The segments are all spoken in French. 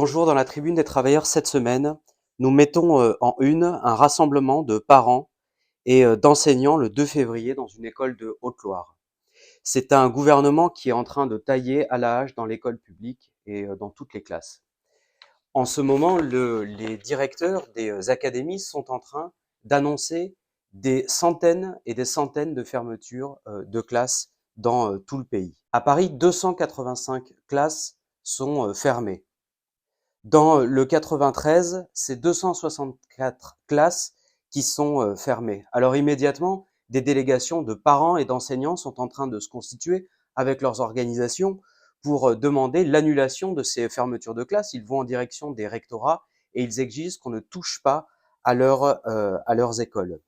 Bonjour, dans la Tribune des travailleurs cette semaine, nous mettons en une un rassemblement de parents et d'enseignants le 2 février dans une école de Haute-Loire. C'est un gouvernement qui est en train de tailler à la hache dans l'école publique et dans toutes les classes. En ce moment, les directeurs des académies sont en train d'annoncer des centaines et des centaines de fermetures de classes dans tout le pays. À Paris, 285 classes sont fermées. Dans le 93, c'est 264 classes qui sont fermées. Alors immédiatement, des délégations de parents et d'enseignants sont en train de se constituer avec leurs organisations pour demander l'annulation de ces fermetures de classes. Ils vont en direction des rectorats et ils exigent qu'on ne touche pas à leurs écoles.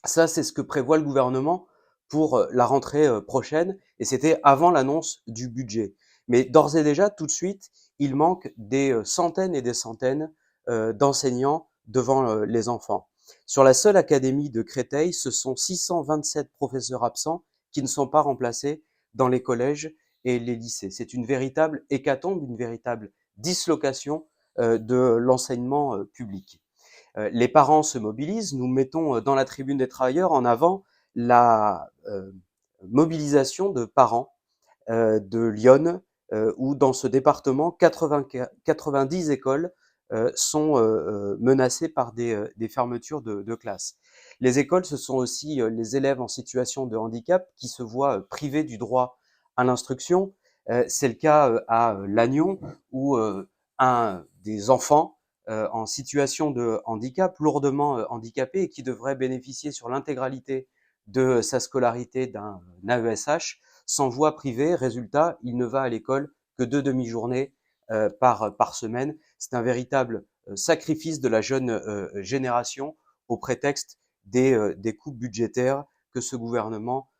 Ça, c'est ce que prévoit le gouvernement pour la rentrée prochaine, et c'était avant l'annonce du budget. Mais d'ores et déjà, tout de suite, il manque des centaines et des centaines d'enseignants devant les enfants. Sur la seule académie de Créteil, ce sont 627 professeurs absents qui ne sont pas remplacés dans les collèges et les lycées. C'est une véritable hécatombe, une véritable dislocation de l'enseignement public. Les parents se mobilisent. Nous mettons dans la Tribune des travailleurs en avant la mobilisation de parents de Lyon, où dans ce département, 90 écoles sont menacées par des fermetures de classes. Les écoles, ce sont aussi les élèves en situation de handicap qui se voient privés du droit à l'instruction. C'est le cas à Lannion, où un des enfants en situation de handicap, lourdement handicapé et qui devrait bénéficier sur l'intégralité de sa scolarité d'un AESH, s'en voit privé. Résultat, il ne va à l'école que 2 demi-journées par semaine. C'est un véritable sacrifice de la jeune génération au prétexte des coupes budgétaires que ce gouvernement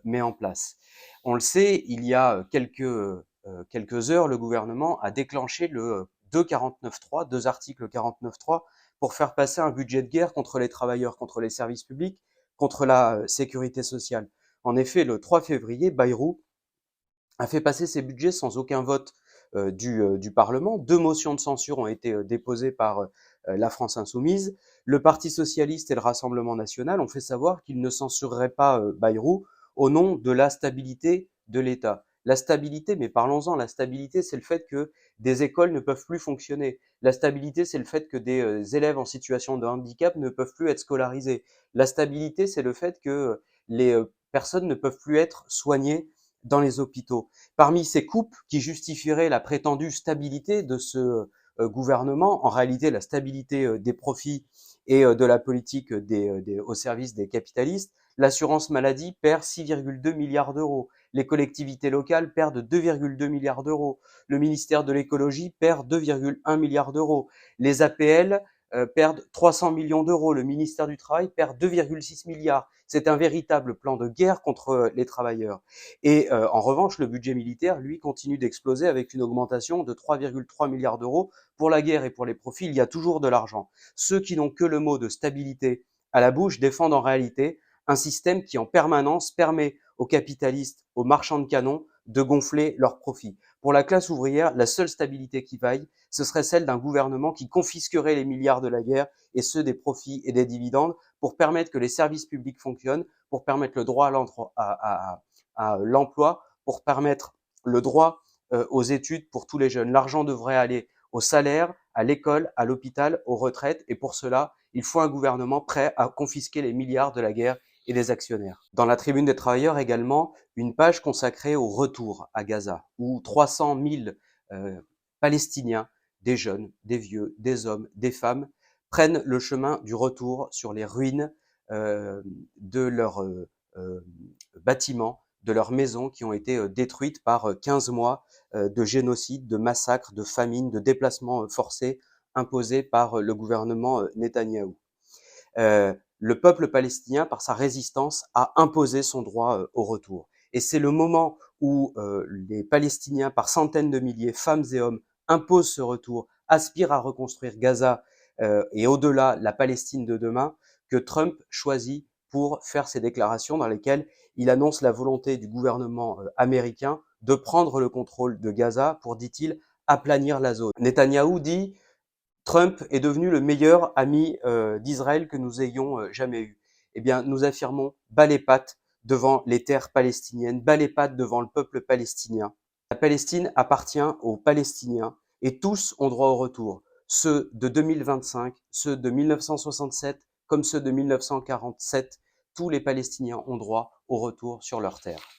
met en place. On le sait, il y a quelques heures, le gouvernement a déclenché le 249.3, 2 articles 49.3, pour faire passer un budget de guerre contre les travailleurs, contre les services publics, contre la sécurité sociale. En effet, le 3 février, Bayrou a fait passer ses budgets sans aucun vote du Parlement. 2 motions de censure ont été déposées par la France insoumise. Le Parti socialiste et le Rassemblement national ont fait savoir qu'ils ne censureraient pas Bayrou au nom de la stabilité de l'État. La stabilité, mais parlons-en, la stabilité, c'est le fait que des écoles ne peuvent plus fonctionner. La stabilité, c'est le fait que des élèves en situation de handicap ne peuvent plus être scolarisés. La stabilité, c'est le fait que les personnes ne peuvent plus être soignées dans les hôpitaux. Parmi ces coupes qui justifieraient la prétendue stabilité de ce gouvernement, en réalité la stabilité des profits et de la politique au service des capitalistes, l'assurance maladie perd 6,2 milliards d'euros, les collectivités locales perdent 2,2 milliards d'euros, le ministère de l'écologie perd 2,1 milliards d'euros, les APL perdent 300 millions d'euros, le ministère du Travail perd 2,6 milliards. C'est un véritable plan de guerre contre les travailleurs. Et en revanche, le budget militaire, lui, continue d'exploser avec une augmentation de 3,3 milliards d'euros. Pour la guerre et pour les profits, il y a toujours de l'argent. Ceux qui n'ont que le mot de stabilité à la bouche défendent en réalité un système qui en permanence permet aux capitalistes, aux marchands de canons, de gonfler leurs profits. Pour la classe ouvrière, la seule stabilité qui vaille, ce serait celle d'un gouvernement qui confisquerait les milliards de la guerre et ceux des profits et des dividendes pour permettre que les services publics fonctionnent, pour permettre le droit à l'emploi, pour permettre le droit aux études pour tous les jeunes. L'argent devrait aller au salaire, à l'école, à l'hôpital, aux retraites, et pour cela, il faut un gouvernement prêt à confisquer les milliards de la guerre et des actionnaires. Dans la Tribune des travailleurs également, une page consacrée au retour à Gaza, où 300 000 Palestiniens, des jeunes, des vieux, des hommes, des femmes, prennent le chemin du retour sur les ruines de leurs bâtiments, de leurs maisons qui ont été détruites par 15 mois de génocide, de massacres, de famine, de déplacements forcés imposés par le gouvernement Netanyahou. Le peuple palestinien, par sa résistance, a imposé son droit au retour. Et c'est le moment où les Palestiniens, par centaines de milliers, femmes et hommes, imposent ce retour, aspirent à reconstruire Gaza et au-delà la Palestine de demain, que Trump choisit pour faire ces déclarations dans lesquelles il annonce la volonté du gouvernement américain de prendre le contrôle de Gaza pour, dit-il, aplanir la zone. Netanyahou dit: Trump est devenu le meilleur ami d'Israël que nous ayons jamais eu. Eh bien, nous affirmons bas les pattes devant les terres palestiniennes, bas les pattes devant le peuple palestinien. La Palestine appartient aux Palestiniens et tous ont droit au retour. Ceux de 2025, ceux de 1967, comme ceux de 1947, tous les Palestiniens ont droit au retour sur leur terre.